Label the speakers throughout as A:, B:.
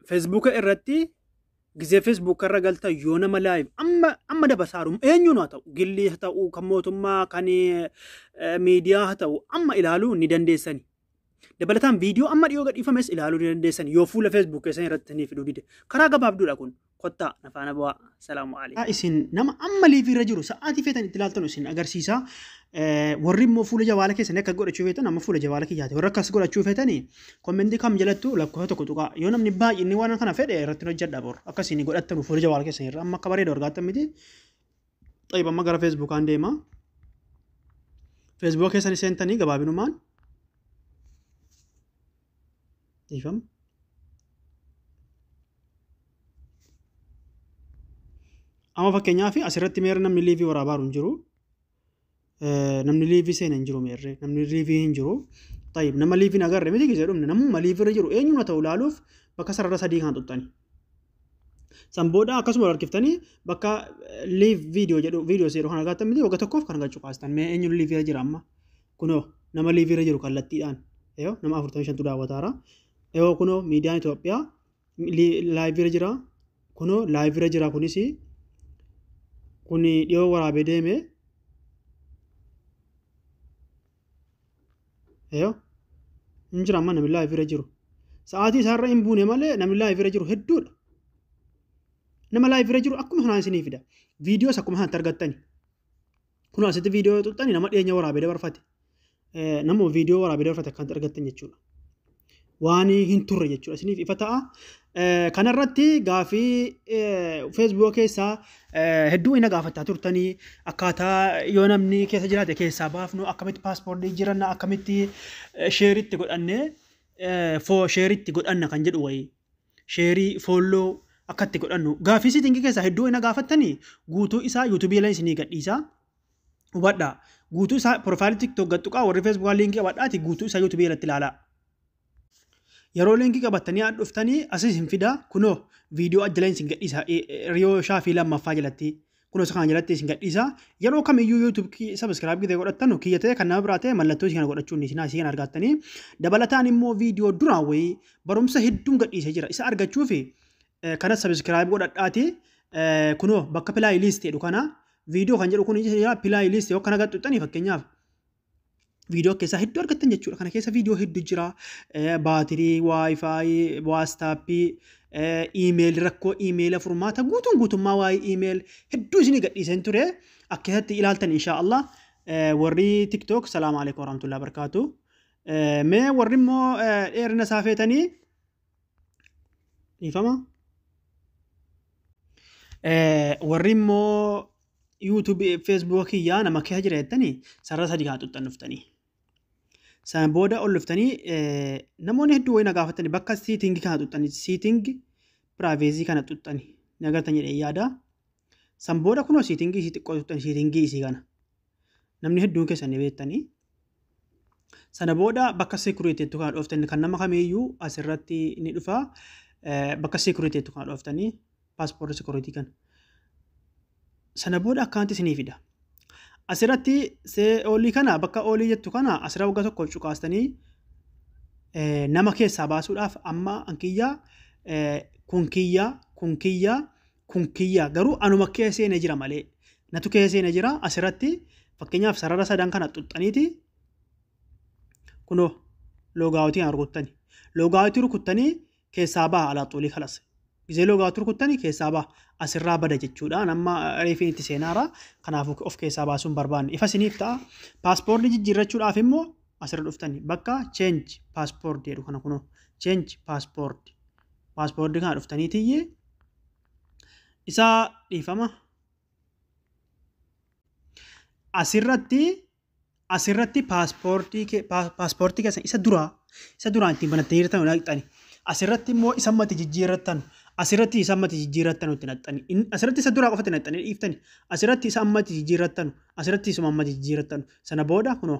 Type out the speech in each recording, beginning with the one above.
A: Facebook irratti gisee Facebook irra galta yoo nama live amma dabasaarum eenyuun haa ta'u gillii haa ta'u kan mootummaa kan miidiyaa haa ta'u amma ilaaluu ni dandeessani. Dabalataan viidiyoo amma dhiyoo gadhiifames ilaaluu ni dandeessani yoo fuula Facebook keessan irratti ni fiduu dide. Karaa gabaabduudha kun. Kottaa nafaana bu'aa. Salaamu alaikum. Isin nama amma liivii irra jiru sa'aatii feetan itti ilaaltan isin agarsiisa. Warri immoo fuula jawaala keessanii akka godhachuu feetan amma fuula jawaala kiyyaati. Warra akkas godhachuu feetanii kommentii kam jalattu lakkoofsa tokko tuqaa. Yoo namni baay'inni waan kana fedhe irratti hojjedha bor. Akkasiin godhattanu fuula jawaala keessanii irra amma akka bareedu argaattan miti. Xayyib amma gara Feesbuukaan deema. Feesbuuk keessanii seentanii gabaabinumaan. Dhiifama. Amma fakkeenyaaf asirratti meerre namni liivii waraabaa jiru. Namni liivii seenaa hin jiru meerre. Namni liivii hin jiru. Tayyib nama liivii agarre miti gisee dhumne namuma liivii irra jiru eenyuma ta'u ilaaluuf bakka sarara sadii kan tuttani. San booda akkasuma harkiftanii bakka liiv viidiyoo jedhu viidiyoo seeroo kan argattan miti waggaa tokkoof kan argachuu kaastan mee eenyuun liivii irra jira amma. Kunoo nama liivii irra jiru kallattiidhaan. Yoo nama 45tu daawwataara. Yoo kunoo miidiyaan Itoophiyaa liivii irra jira. Kunoo liivii irra jira kunis kuni dhiyoo waraabee deeme injira amma namni live irra jiru sa'aatii isaarra hin buune malee namni live irra jiru hedduudha nama live irra jiru akkuma kanaan isinii fida viidiyoos akkuma kanatti argattani kun asitti viidiyoo tuttani nama dhiyeenya waraabee dabarfate nama viidiyoo waraabee dabarfate akkanatti argattan jechuudha waan hin turre jechuudha isiniif ifa ta'a. Kanarratti gaafii Facebook keessaa hedduu ina gaafataa turtanii akkaataa yoo namni keessa jiraate keessaa baafnu akkamitti paaspoortii jiranna akkamitti sheeritti godhanne sheeritti godhanna kan jedhu wayii sheerii foolloo akkatti godhannu gaafii siitingii keessaa hedduu ina gaafattanii guutuu isaa yuutuubii la isinii gadhiisa hubadhaa guutuu isaa piroofaayilii TikTok gadhuqaa warri Facebook liinkii qabadhaati guutuu isaa yuutuubii irratti ilaalaa. Yeroo linkii qabatanii dhuftanii asis hin fida kunoo viidiyoo ajjaleen isin gadhiisa riyoo shaafii lammaffaa jalatti kunoo kan jalatti isin gadhiisa yeroo kamiyyuu YouTube subscribe gidee godhattanu kiyyatee kan nama biraa ta'e mallattoo isin godhachuun isin asii kan argattanii dabalataan immoo viidiyoo duraan wayii barumsa hedduun gadhiisee jira isa argachuuf kanas subscribe godhadhaati kunoo bakka pilaay liist jedhu kana viidiyoo kan jedhu kun pilaay liist yoo kana gadhuuttanii fakkeenyaaf viidiyoo keessaa hedduu argattan jechuudha. Kana keessa viidiyoo hedduu jira. Baatirii, waayifaayi, waastappii, iimeelii rakkoo iimeela furmaata guutummaa waa'ee iimeel hedduu isinii gadhiiseen ture. Akkasatti ilaaltan inshaallah. Warri TikTok salaamu alaikum warahmatullahi wabarakatuh. Mee warri immoo dheerina isaa feetanii dhiifama. Warri immoo YouTube, Facebook yaa nama keessa jira jettanii sarara sadii haa tuttan dhuftanii. San booda ol dhuftanii namoonni hedduu wayii na gaafatanii bakka siitingii kana tuttanii siitingii piraayiveesii kana tuttanii ni agartan jedhee yaada. San booda kunoo siitingii isii xiqqoo tuttanii siitingii isii kana namni hedduun keessan ni beektanii. Sana booda bakka seekuriiteetu kana dhuftanii kan nama kamiiyyuu asirratti ni dhufa bakka seekuriiteetu kana dhuftanii paaspoortii seekuriitii kana. Sana booda akkaanti isinii fida. Asirratti oolii kana bakka oolii jettu kana asirra waggaa tokko cuqaastanii nama keessaa baasuudhaaf amma ankiyyaa kunkiyyaa garuu anuma keessa seenee jira malee natu keessa seenee jira asirratti fakkeenyaaf sarara sadan kana xuxxaniiti kunoo loogaawutii rukuttanii loogaawutii rukuttanii keessaa baha alaa xuulii kalas gisee loogaawutii rukuttanii keessaa baha asirraa bada jechuudha nama reefiin itti seenaara kanaafuu of keessaa baasuun barbaanne ifa isiniif ta'a paaspoortii jijjiirrachuudhaaf immoo asirra dhuftanii bakka change paaspoortii jedhu kana kunoo change paaspoortii kana dhuftanii tiyyee isaa dhiifama asirratti paaspoortii keessan isa duraan ittiin banattanii jirtan dhaqxanii asirratti immoo isa mati jijjiirrattan asirratti isa ammatti jijjiirrattan itti naxxani asirratti isa duraa qofatti naxxani dhiiftani asirratti isa ammatti jijjiirrattan asirratti isuma ammatti jijjiirrattan sana booda kunoo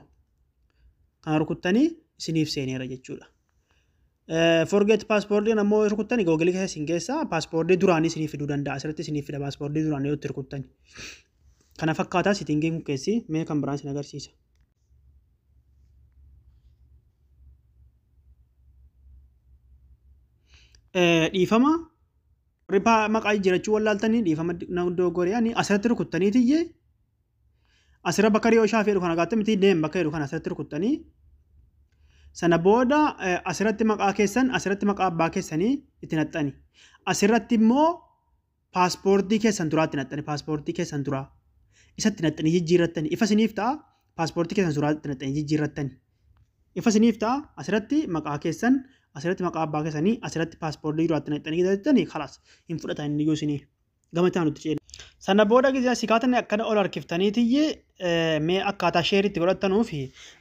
A: kan rukuttanii isiniif seeneera jechuudha. Forget paaspoortii ammoo rukuttanii googilii keessa isin keessaa paaspoortii duraanii isiniif fiduu danda'a asirratti isiniif fida paaspoortii duraanii yoo itti rukuttanii kana fakkaataa siitingiin kun keessi mee kan biraan isin agarsiisa. dhiifama ripaa maqaa jirachuu wallaaltanii dhiifama nagdoo goriyaan asirratti rukuttanii tiyyee asirra bakka riyoo shaafii dhukan agaatte miti deem bakka dhukan asirratti rukuttanii sana booda asirratti maqaa keessan asirratti maqaa abbaa keessanii itti naxxani asirratti immoo paaspoortii keessan turaatti naxxani paaspoortii keessan turaa isatti naxxanii jijjiirrattani ifa siniif ta'a paaspoortii keessan turaatti naxxanii jijjiirrattani ifa siniif ta'a asirratti maqaa keessan asirratti maqaa abbaa keessanii asirratti paaspoortii turaatti naxxanii giddattanii khalaas hin fudhatan inni yoo sinii gamataan nutti ceena sana booda gizaa sikaatanii akkana ol harkiftanii tiyyee mee akkaataa sheeritti godhattanuu fi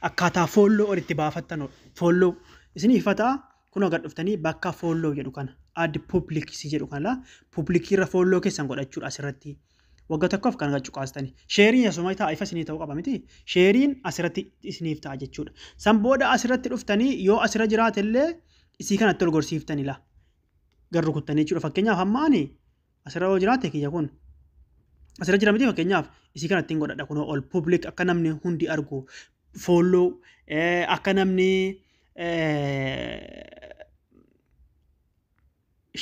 A: akkaataa foolloo olitti baafattan foolloo isinii ifataa kun agar dhuftanii bakka foolloo jedhu kana addi publikii jedhu kana publikii irra foolloo keessan godhachuudha asirratti waggaa tokkoof kan gachuu qaastanii sheeriin asuma ta'a ifa isinii ta'uu qaba miti sheeriin asirratti isiniif ta'a jechuudha san booda asirratti dhuftanii yoo asirra jiraatellee isii kanatti ol gorsiiftanii la garru kuttanii jechuudha fakkeenyaaf hammaani asirra yoo jiraate kiyya kun asirra jira miti fakkeenyaaf isii kanatti hin godhadha kun ol public akka namni hundi argu foolloo akka namni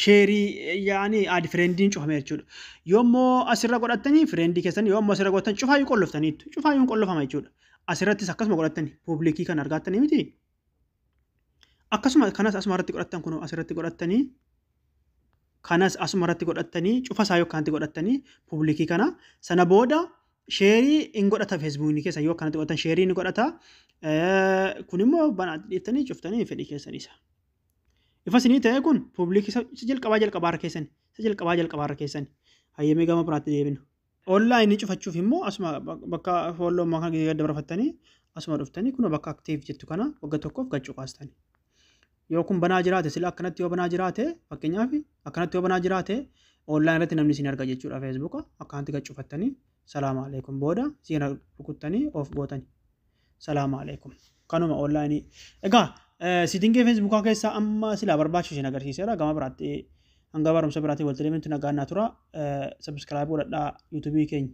A: sheerii yaani aadi friendiin cufame jechuudha yoommoo asirra godhattanii friendii keessan yoommoo asirra godhatan cufaayyuu qolloftaniitu cufaayyuun qollofama jechuudha asirrattis akkasuma godhattanii publikii kan argattanii miti akkasuma kanas asuma irratti godhattan kun asirratti godhattanii kanas asuma irratti godhattanii cufa isaa yoo kanatti godhattanii publikii kana sana booda sheerii in godhata feesbuukii keessa yoo kanatti godhatan sheerii in godhata kun immoo banaatti dhiittanii cuftanii fedhii keessanisa ifa sinii ta'e kun publikii isa jalqabaa irra keessan hayyamee gama biraatti deebinu onlaayinii cufachuuf immoo asuma bakka foolloo makaa gadi dabarfattanii asuma dhuftanii kun bakka aktiif jettu kana waggaa tokkoof gachuu qaastanii yoo kun banaa jiraate sila akkanatti yoo banaa jiraate fakkeenyaaf akkanatti yoo banaa jiraate onlaayinii irratti namni isin arga jechuudha feesbuuka akkanatti gachuufattanii salaamu alaikum booda siina rukuttanii of gootanii salaamu alaikum kanuma onlaayinii egaa sitingee feesbuukaa keessaa amma sila barbaachisu isin agarsiiseera gama biraatti hanga barumsa biraatti walitti deemtu nagaan naa tura sabskiraayib godhadhaa yuutuubii keenya